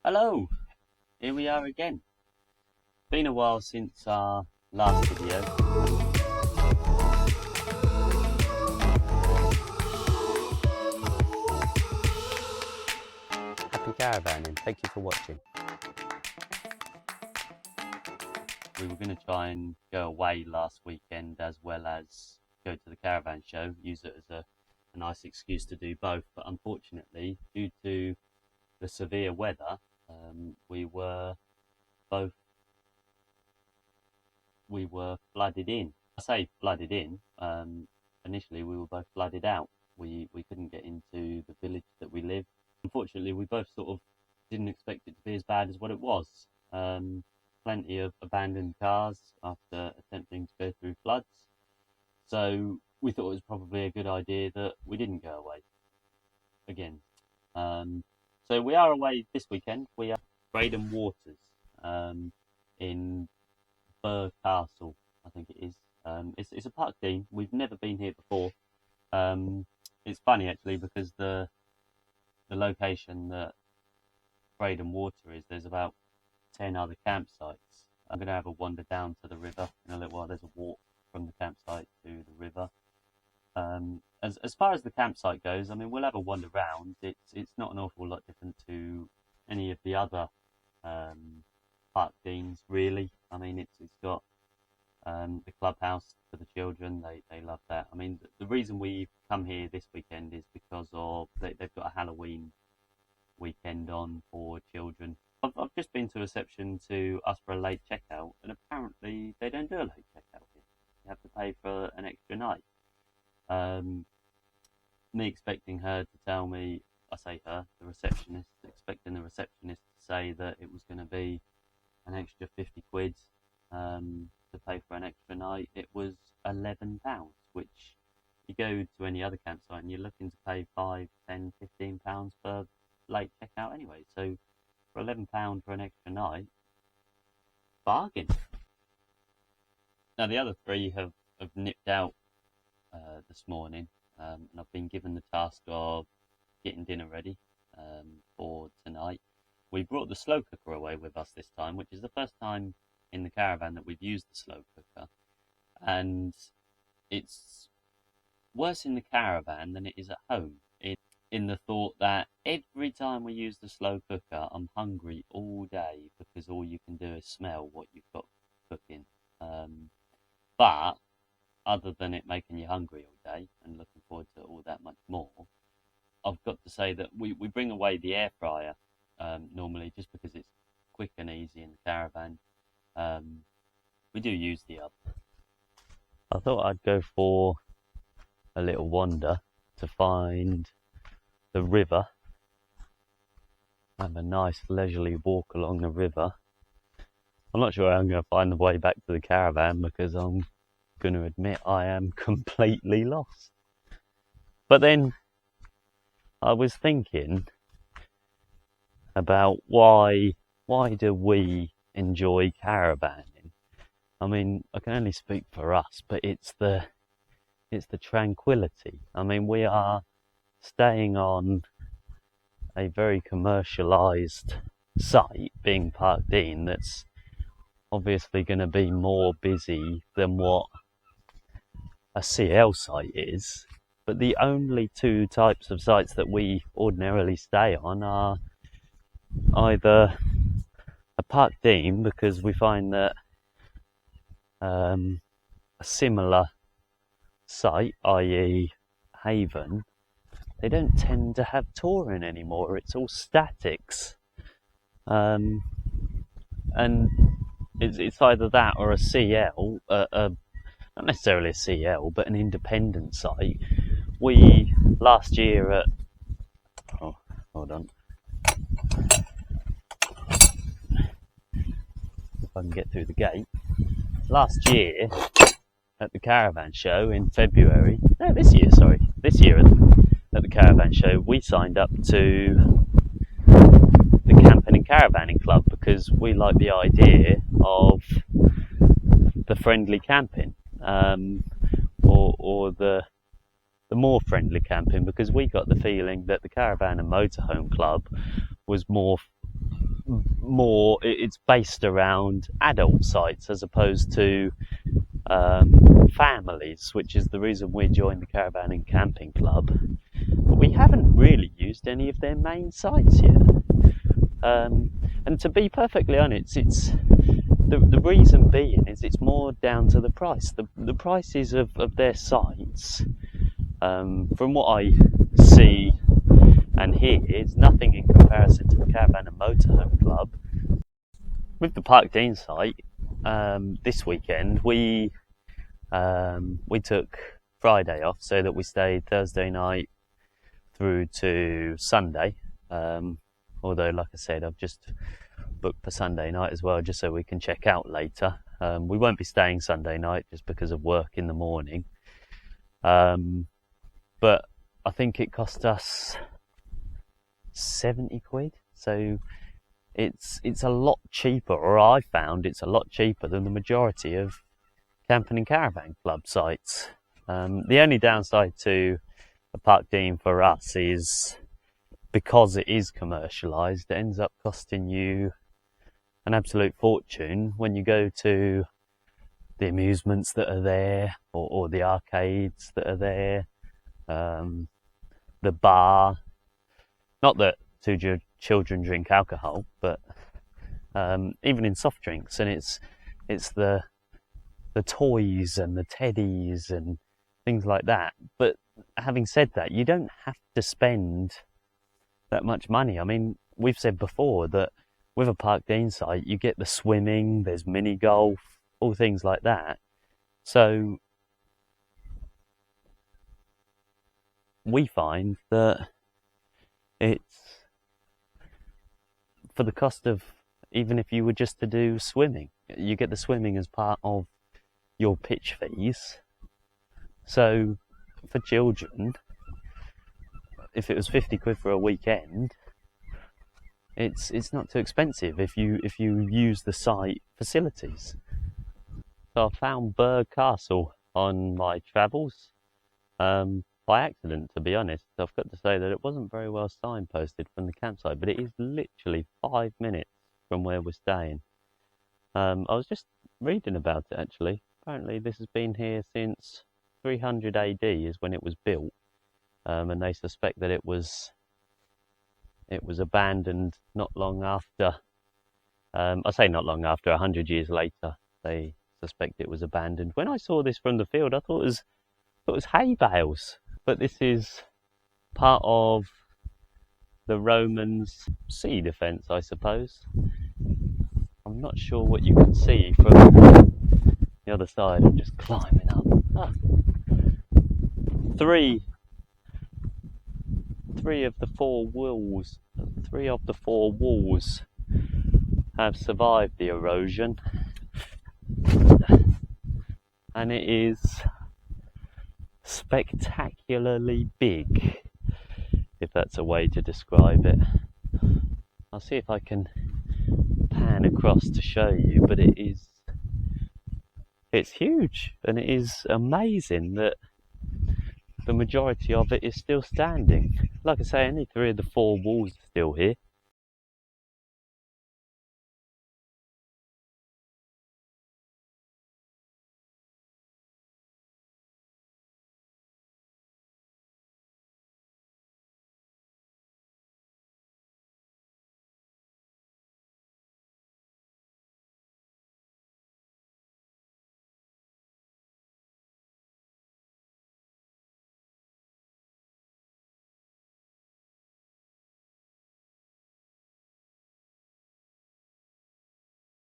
Hello, here we are again. Been a while since our last video. Happy caravanning, thank you for watching. We were going to try and go away last weekend as well as go to the caravan show, use it as a nice excuse to do both, but unfortunately, due to the severe weather, we were flooded in. I say flooded in. Initially, we were both flooded out. We couldn't get into the village that we live. Unfortunately, we both sort of didn't expect it to be as bad as what it was. Plenty of abandoned cars after attempting to go through floods. So we thought it was probably a good idea that we didn't go away again. So we are away this weekend. We are Breydon Waters in Burgh Castle, I think it is. It's a parkdean. We've never been here before. It's funny actually because the location that Breydon Water is, there's about 10 other campsites. I'm going to have a wander down to the river in a little while. There's a walk from the campsite to the river. As far as the campsite goes, I mean, we'll have a wander round. It's not an awful lot different to any of the other parkdeans, really. I mean, it's got the clubhouse for the children. They love that. I mean, the reason we've come here this weekend is because of they've got a Halloween weekend on for children. I've just been to reception to ask for a late checkout, and apparently they don't do a late checkout here. You have to pay for an extra night. Me expecting her to tell me, I say her, the receptionist, expecting the receptionist to say that it was going to be an extra 50 quid to pay for an extra night. It was £11, which you go to any other campsite and you're looking to pay £5, £10, £15 for late checkout anyway. So for £11 for an extra night, bargain. Now the other three have nipped out this morning, and I've been given the task of getting dinner ready for tonight. We brought the slow cooker away with us this time, which is the first time in the caravan that we've used the slow cooker, and it's worse in the caravan than it is at home, in the thought that every time we use the slow cooker I'm hungry all day because all you can do is smell what you've got cooking. But other than it making you hungry all day and looking forward to all that much more, I've got to say that we bring away the air fryer normally just because it's quick and easy in the caravan. We do use the oven. I thought I'd go for a little wander to find the river. Have a nice leisurely walk along the river. I'm not sure how I'm going to find the way back to the caravan because I'm going to admit I am completely lost. But then I was thinking about why do we enjoy caravanning? I mean, I can only speak for us, but it's the tranquility. I mean, we are staying on a very commercialised site, being Parkdean, that's obviously going to be more busy than what a CL site is. But the only two types of sites that we ordinarily stay on are either a Parkdean, because we find that a similar site, i.e. Haven, they don't tend to have touring anymore. It's all statics, and it's either that or a CL, not necessarily a CL, but an independent site. We last year at hold on, if I can get through the gate. Last year at the caravan show in February, this year at the caravan show, we signed up to the Camping and Caravanning Club because we like the idea of the friendly camping, or the more friendly camping, because we got the feeling that the Caravan and Motorhome Club was more it's based around adult sites as opposed to families, which is the reason we joined the Caravanning Camping Club. But we haven't really used any of their main sites yet. And to be perfectly honest, it's the reason being is it's more down to the price. The prices of their sites, from what I see and hear, is nothing in comparison to the Caravan and Motorhome Club. With the Parkdean site, this weekend we took Friday off so that we stayed Thursday night through to Sunday. Although, like I said, I've just booked for Sunday night as well, just so we can check out later. We won't be staying Sunday night just because of work in the morning. But I think it cost us 70 quid. So it's a lot cheaper, or I found it's a lot cheaper than the majority of camping and caravan club sites. The only downside to a Parkdean for us is because it is commercialised, it ends up costing you an absolute fortune when you go to the amusements that are there, or the arcades that are there, the bar. Not that two children drink alcohol, but even in soft drinks, and it's the toys and the teddies and things like that. But having said that, you don't have to spend that much money. I mean, we've said before that with a Parkdean site, you get the swimming, there's mini golf, all things like that. So we find that it's for the cost of, even if you were just to do swimming, you get the swimming as part of your pitch fees. So for children, if it was 50 quid for a weekend, it's not too expensive if you use the site facilities. So I found Berg Castle on my travels, by accident, to be honest. I've got to say that it wasn't very well signposted from the campsite, but it is literally 5 minutes from where we're staying. I was just reading about it actually. Apparently this has been here since 300 AD is when it was built. And they suspect that it was abandoned not long after. I say not long after, 100 years later. They suspect it was abandoned. When I saw this from the field, I thought it was hay bales, but this is part of the Romans' sea defence, I suppose. I'm not sure what you can see from the other side. I'm just climbing up. Three of the four walls have survived the erosion, and it is spectacularly big, if that's a way to describe it. I'll see if I can pan across to show you, but it's huge, and it is amazing that the majority of it is still standing. Like I say, only 3 of the 4 walls are still here.